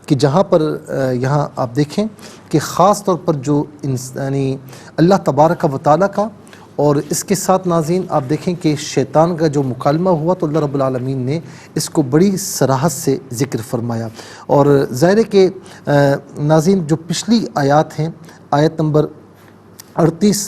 کہ جہاں پر یہاں آپ دیکھیں کہ خاص طور پر جو یعنی اللہ تبارک و تعالیٰ کا اور اس کے ساتھ ناظرین آپ دیکھیں کہ شیطان کا جو مکالمہ ہوا تو اللہ رب العالمین نے اس کو بڑی صراحت سے ذکر فرمایا. اور ظاہر ہے کہ ناظرین جو پچھلی آیات ہیں آیت نمبر 38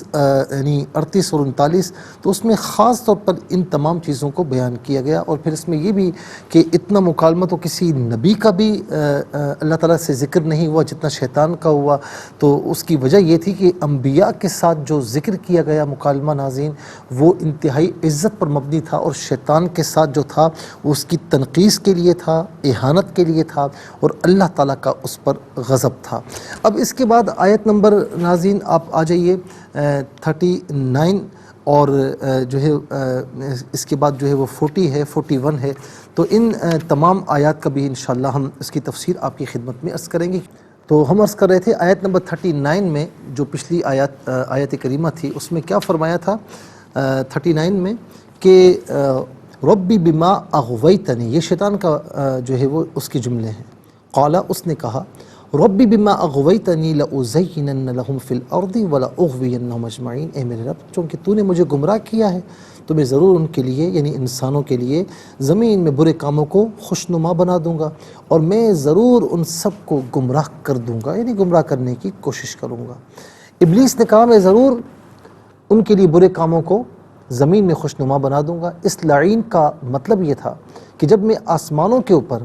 یعنی 38 اور 39 تو اس میں خاص طور پر ان تمام چیزوں کو بیان کیا گیا. اور پھر اس میں یہ بھی کہ اتنا مکالمہ تو کسی نبی کا بھی اللہ تعالیٰ سے ذکر نہیں ہوا جتنا شیطان کا ہوا. تو اس کی وجہ یہ تھی کہ انبیاء کے ساتھ جو ذکر کیا گیا مکالمہ ناظرین وہ انتہائی عزت پر مبنی تھا، اور شیطان کے ساتھ جو تھا وہ اس کی تنقیص کے لیے تھا، اہانت کے لیے تھا، اور اللہ تعالیٰ کا اس پر غضب تھا. اب اس کے بعد آیت نمبر ناظرین آپ آ جائیے 39 اور جو ہے اس کے بعد جو ہے وہ 40 ہے 41 ہے. تو ان تمام آیات کا بھی انشاءاللہ ہم اس کی تفسیر آپ کی خدمت میں عرض کریں گے. تو ہم عرض کر رہے تھے آیت نمبر 39 میں جو پچھلی آیت کریمہ تھی اس میں کیا فرمایا تھا 39 میں کہ ربی بما اغویتنی، یہ شیطان کا جو ہے وہ اس کے جملے ہیں. قال، اس نے کہا ربی بما اغویتنی لأزینن لہم فی الارض ولاغوینہم اجمعین، اے میرے رب چونکہ تو نے مجھے گمراہ کیا ہے تو میں ضرور ان کے لیے یعنی انسانوں کے لیے زمین میں برے کاموں کو خوشنما بنا دوں گا، اور میں ضرور ان سب کو گمراہ کر دوں گا، یعنی گمراہ کرنے کی کوشش کروں گا. ابلیس نے کہا میں ضرور ان کے لیے برے کاموں کو زمین میں خوشنما بنا دوں گا. اس لعین کا مطلب یہ تھا کہ جب میں آسمانوں کے اوپر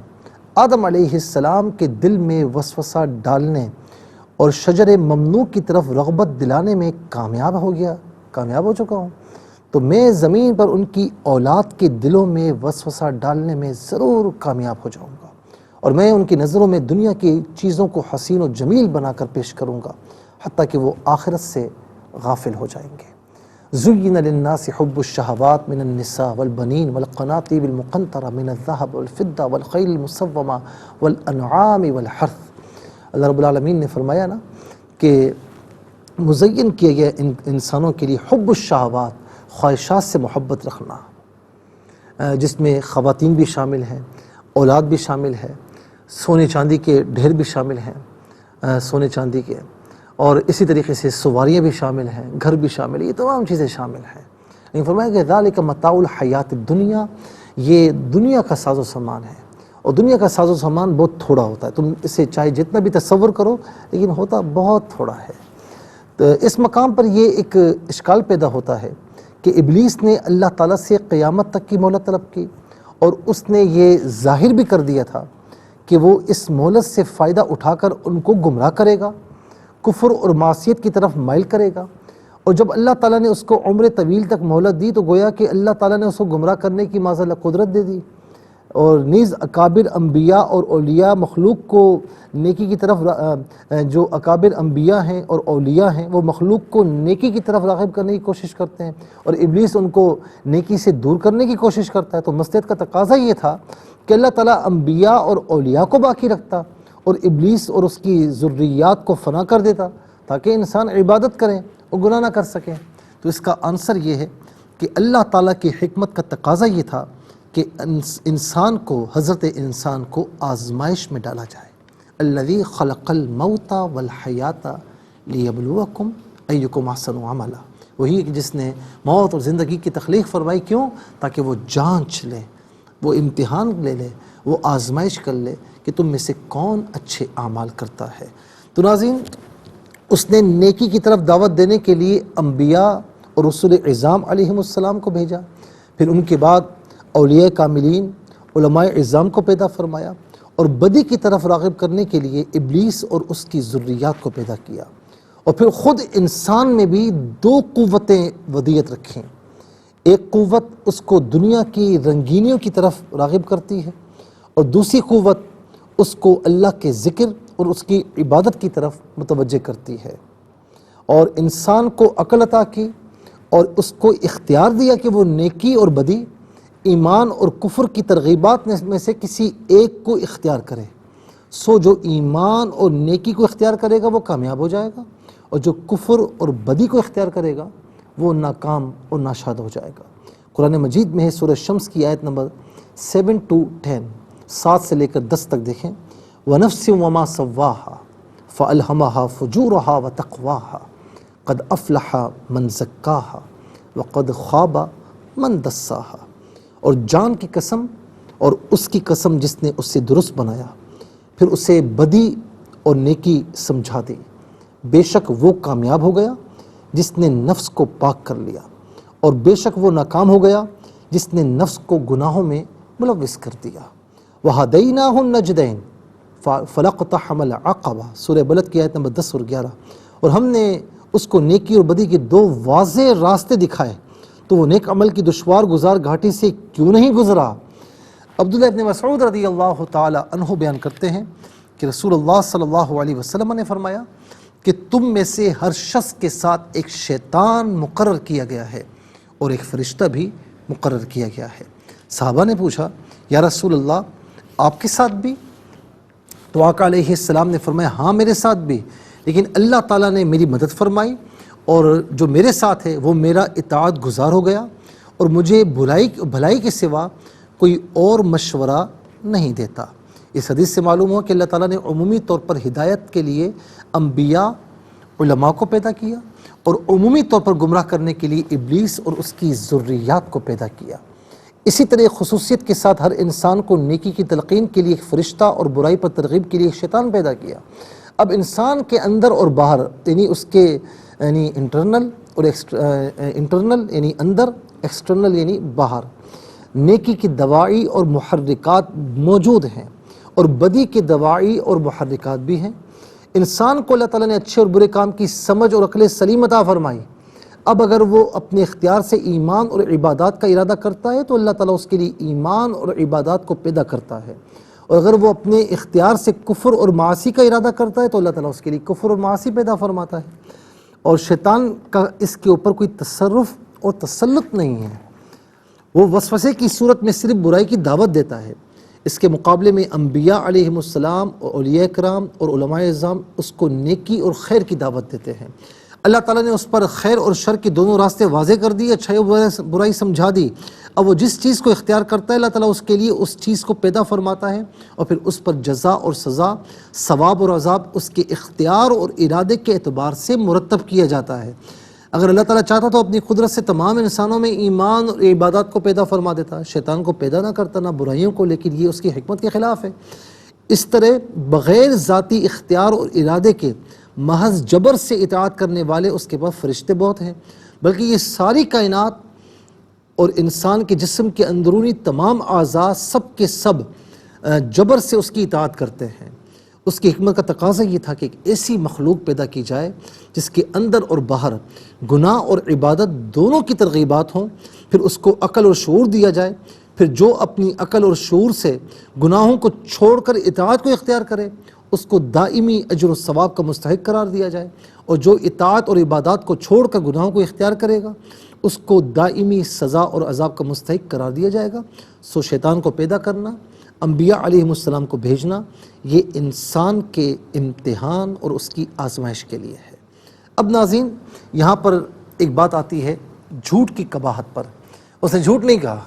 آدم علیہ السلام کے دل میں وسوسہ ڈالنے اور شجر ممنوع کی طرف رغبت دلانے میں کامیاب ہو چکا ہوں، تو میں زمین پر ان کی اولاد کے دلوں میں وسوسہ ڈالنے میں ضرور کامیاب ہو جاؤں گا، اور میں ان کی نظروں میں دنیا کی چیزوں کو حسین و جمیل بنا کر پیش کروں گا حتیٰ کہ وہ آخرت سے غافل ہو جائیں گے. زُيِّنَ لِلنَّاسِ حُبُّ الشَّهَوَاتِ مِنَ النِّسَاءِ وَالْبَنِينَ وَالْقَنَاطِيرِ الْمُقَنطَرَةِ مِنَ الذَّهَبِ وَالْفِضَّةِ وَالْخَيْلِ الْمُسَوَّمَةِ وَالْأَنْعَامِ وَالْحَرْثِ. اللہ رب العالمین نے فرمایا نا کہ مزین کیا گیا انسانوں کے لیے حب الشہوات، خواہشات سے محبت رکھنا، جس میں خواتین بھی شامل ہیں، اولاد بھی شامل ہے، سونے چاندی کے ڈھیر بھی شامل ہیں، سونے چاندی کے، اور اسی طریقے سے سواریاں بھی شامل ہیں، گھر بھی شامل ہیں، یہ تمام چیزیں شامل ہیں. لیکن فرمایا کہ ذالک متاع الحیات الدنیا، یہ دنیا کا ساز و سامان ہے، اور دنیا کا ساز و سامان بہت تھوڑا ہوتا ہے. تم اسے چاہے جتنا بھی تصور کرو لیکن ہوتا بہت تھوڑا ہے. تو اس مقام پر یہ ایک اشکال پیدا ہوتا ہے کہ ابلیس نے اللہ تعالیٰ سے قیامت تک کی مہلت طلب کی، اور اس نے یہ ظاہر بھی کر دیا تھا کہ وہ اس مہلت سے فائدہ اٹھا کر ان کو گمراہ کرے گا، کفر اور معصیت کی طرف مائل کرے گا. اور جب اللہ تعالیٰ نے اس کو عمر طویل تک مہلت دی تو گویا کہ اللہ تعالیٰ نے اس کو گمراہ کرنے کی معاذ اللہ قدرت دے دی. اور نیز اکابر انبیاء اور اولیاء مخلوق کو نیکی کی طرف جو اکابر انبیاء ہیں اور اولیاء ہیں وہ مخلوق کو نیکی کی طرف راغب کرنے کی کوشش کرتے ہیں، اور ابلیس ان کو نیکی سے دور کرنے کی کوشش کرتا ہے. تو مصلحت کا تقاضا یہ تھا کہ اللہ تعالیٰ انبیاء اور اولیاء کو باقی رکھتا اور ابلیس اور اس کی ذریات کو فنا کر دیتا تاکہ انسان عبادت کریں اور گناہ نہ کر سکیں. تو اس کا آنسر یہ ہے کہ اللہ تعالیٰ کی حکمت کا تقاضا یہ تھا کہ انسان کو، حضرت انسان کو آزمائش میں ڈالا جائے. الذی خلق الموت والحیات لیبلوکم ایکم احسن عملا، وہی جس نے موت اور زندگی کی تخلیق فرمائی. کیوں؟ تاکہ وہ جانچ لے، وہ امتحان لے لے، وہ آزمائش کر لے کہ تم میں سے کون اچھے اعمال کرتا ہے. تو ناظرین اس نے نیکی کی طرف دعوت دینے کے لیے انبیاء اور رسول اعظام علیہم السلام کو بھیجا، پھر ان کے بعد اولیاء کاملین علماء اعظام کو پیدا فرمایا، اور بدی کی طرف راغب کرنے کے لیے ابلیس اور اس کی ذریات کو پیدا کیا. اور پھر خود انسان میں بھی دو قوتیں ودیت رکھیں. ایک قوت اس کو دنیا کی رنگینیوں کی طرف راغب کرتی ہے، اور دوسری قوت اس کو اللہ کے ذکر اور اس کی عبادت کی طرف متوجہ کرتی ہے. اور انسان کو عقل عطا کی اور اس کو اختیار دیا کہ وہ نیکی اور بدی، ایمان اور کفر کی ترغیبات میں سے کسی ایک کو اختیار کرے. سو جو ایمان اور نیکی کو اختیار کرے گا وہ کامیاب ہو جائے گا، اور جو کفر اور بدی کو اختیار کرے گا وہ ناکام اور ناشاد ہو جائے گا. قرآن مجید میں ہے سورہ شمس کی آیت نمبر 7 to 10، 7 سے لے کر 10 تک دیکھیں. ونفس وما سواها فألهمها فجورها وتقواها قد افلح من زکاها وقد خاب من دساها. اور جان کی قسم اور اس کی قسم جس نے اسے درست بنایا پھر اسے بدی اور نیکی سمجھا دی. بے شک وہ کامیاب ہو گیا جس نے نفس کو پاک کر لیا، اور بے شک وہ ناکام ہو گیا جس نے نفس کو گناہوں میں ملوث کر دیا. وَهَدَيْنَاهُ النَّجْدَيْنِ فَلَاقْتَحَمَ الْعَقَبَةَ، سورہ بلد کی آیت نمبر 10 اور 11. اور ہم نے اس کو نیکی اور بدی کے دو واضح راستے دکھائے تو وہ نیک عمل کی دشوار گزار گھاٹی سے کیوں نہیں گزرا. عبداللہ ابن مسعود رضی اللہ تعالی عنہ بیان کرتے ہیں کہ رسول اللہ صلی اللہ علیہ وسلم نے فرمایا کہ تم میں سے ہر شخص کے ساتھ ایک شیطان مقرر کیا گیا ہے اور ایک فرشتہ بھی مقرر کیا گیا ہے. صحابہ نے پوچھا یا رسول اللہ آپ کے ساتھ بھی؟ تو آقا علیہ السلام نے فرمایا ہاں میرے ساتھ بھی، لیکن اللہ تعالیٰ نے میری مدد فرمائی اور جو میرے ساتھ ہے وہ میرا اطاعت گزار ہو گیا اور مجھے بھلائی کے سوا کوئی اور مشورہ نہیں دیتا. اس حدیث سے معلوم ہوا کہ اللہ تعالیٰ نے عمومی طور پر ہدایت کے لیے انبیاء علماء کو پیدا کیا اور عمومی طور پر گمراہ کرنے کے لیے ابلیس اور اس کی ذریات کو پیدا کیا. اسی طرح خصوصیت کے ساتھ ہر انسان کو نیکی کی تلقین کے لیے ایک فرشتہ اور برائی پر ترغیب کے لیے ایک شیطان پیدا کیا. اب انسان کے اندر اور باہر یعنی اس کے یعنی انٹرنل اور انٹرنل یعنی اندر، ایکسٹرنل یعنی باہر، نیکی کی دواعی اور محرکات موجود ہیں اور بدی کے دواعی اور محرکات بھی ہیں. انسان کو اللہ تعالیٰ نے اچھے اور برے کام کی سمجھ اور عقل سلیم عطا فرمائی. اب اگر وہ اپنے اختیار سے ایمان اور عبادات کا ارادہ کرتا ہے تو اللہ تعالیٰ اس کے لیے ایمان اور عبادات کو پیدا کرتا ہے، اور اگر وہ اپنے اختیار سے کفر اور معاصی کا ارادہ کرتا ہے تو اللہ تعالیٰ اس کے لیے کفر اور معاصی پیدا فرماتا ہے. اور شیطان کا اس کے اوپر کوئی تصرف اور تسلط نہیں ہے، وہ وسوسے کی صورت میں صرف برائی کی دعوت دیتا ہے. اس کے مقابلے میں انبیاء علیہم السلام اور اولیاء کرام اور علماء اعظام اس کو نیکی اور خیر کی دعوت دیتے ہیں. اللہ تعالیٰ نے اس پر خیر اور شر کے دونوں راستے واضح کر دیے، اچھائی اور برائی سمجھا دی. اب وہ جس چیز کو اختیار کرتا ہے اللہ تعالیٰ اس کے لیے اس چیز کو پیدا فرماتا ہے اور پھر اس پر جزا اور سزا، ثواب اور عذاب اس کے اختیار اور ارادے کے اعتبار سے مرتب کیا جاتا ہے. اگر اللہ تعالیٰ چاہتا تو اپنی قدرت سے تمام انسانوں میں ایمان اور عبادات کو پیدا فرما دیتا، شیطان کو پیدا نہ کرتا نہ برائیوں کو، لیکن یہ اس کی حکمت کے خلاف ہے. اس طرح بغیر ذاتی اختیار اور ارادے کے محض جبر سے اطاعت کرنے والے اس کے پاس فرشتے بہت ہیں، بلکہ یہ ساری کائنات اور انسان کے جسم کے اندرونی تمام اعضاء سب کے سب جبر سے اس کی اطاعت کرتے ہیں. اس کی حکمت کا تقاضا یہ تھا کہ ایک ایسی مخلوق پیدا کی جائے جس کے اندر اور باہر گناہ اور عبادت دونوں کی ترغیبات ہوں، پھر اس کو عقل اور شعور دیا جائے، پھر جو اپنی عقل اور شعور سے گناہوں کو چھوڑ کر اطاعت کو اختیار کرے اس کو دائمی اجر و ثواب کا مستحق قرار دیا جائے، اور جو اطاعت اور عبادات کو چھوڑ کر گناہوں کو اختیار کرے گا اس کو دائمی سزا اور عذاب کا مستحق قرار دیا جائے گا. سو شیطان کو پیدا کرنا، انبیاء علیہم السلام کو بھیجنا، یہ انسان کے امتحان اور اس کی آزمائش کے لیے ہے. اب ناظرین یہاں پر ایک بات آتی ہے جھوٹ کی قباحت پر. اس نے جھوٹ نہیں کہا،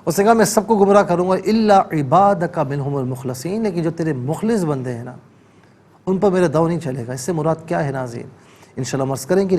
اس نے کہا میں سب کو گمراہ کروں گا الا عبادک منہم المخلصین، لیکن جو تیرے مخلص بندے ہیں نا ان پر میرا داؤ نہیں چلے گا. اس سے مراد کیا ہے ناظرین انشاءاللہ ہم عرض کریں گے.